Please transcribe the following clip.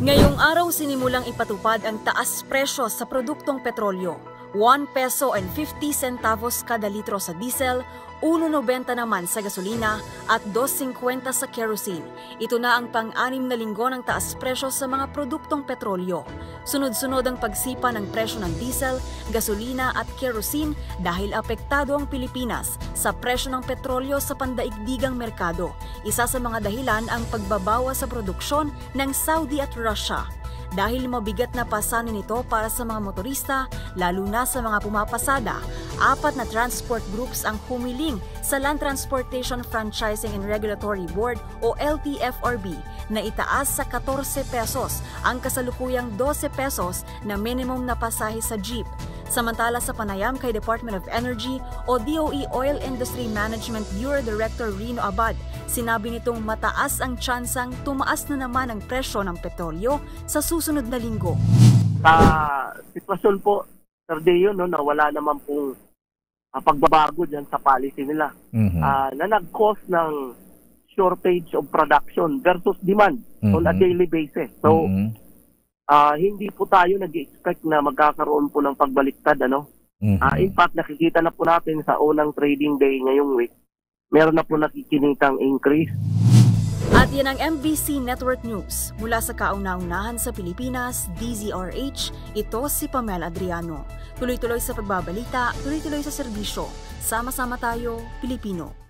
Ngayong araw sinimulang ipatupad ang taas presyo sa produktong petrolyo. 1 peso and 50 centavos kada litro sa diesel, 1.90 naman sa gasolina at 2.50 sa kerosene. Ito na ang pang-anim na linggo ng taas presyo sa mga produktong petrolyo. Sunod-sunod ang pagsipa ng presyo ng diesel, gasolina at kerosene dahil apektado ang Pilipinas sa presyo ng petrolyo sa pandaigdigang merkado. Isa sa mga dahilan ang pagbabawa sa produksyon ng Saudi at Russia. Dahil mabigat na pasanin ito para sa mga motorista, lalo na sa mga pumapasada, 4 na transport groups ang humiling sa Land Transportation Franchising and Regulatory Board o LTFRB na itaas sa 14 pesos ang kasalukuyang 12 pesos na minimum na pasahe sa jeep. Samantala sa panayam kay Department of Energy o DOE Oil Industry Management Bureau Director Rino Abad, sinabi nitong mataas ang tsansang tumaas na naman ang presyo ng petrolyo sa susunod na linggo. Sitwasyon po, Sir Deo, na wala naman pong pagbabago dyan sa policy nila na nag-cause ng shortage of production versus demand on a daily basis. So, hindi po tayo nag-expect na magkakaroon po ng pagbaliktad. In fact, nakikita na po natin sa unang trading day ngayong week, meron na po nakikinitang increase. At yan ang MBC Network News. Mula sa kauna-unahan sa Pilipinas, DZRH, ito si Pamela Adriano. Tuloy-tuloy sa pagbabalita, tuloy-tuloy sa serbisyo. Sama-sama tayo, Pilipino.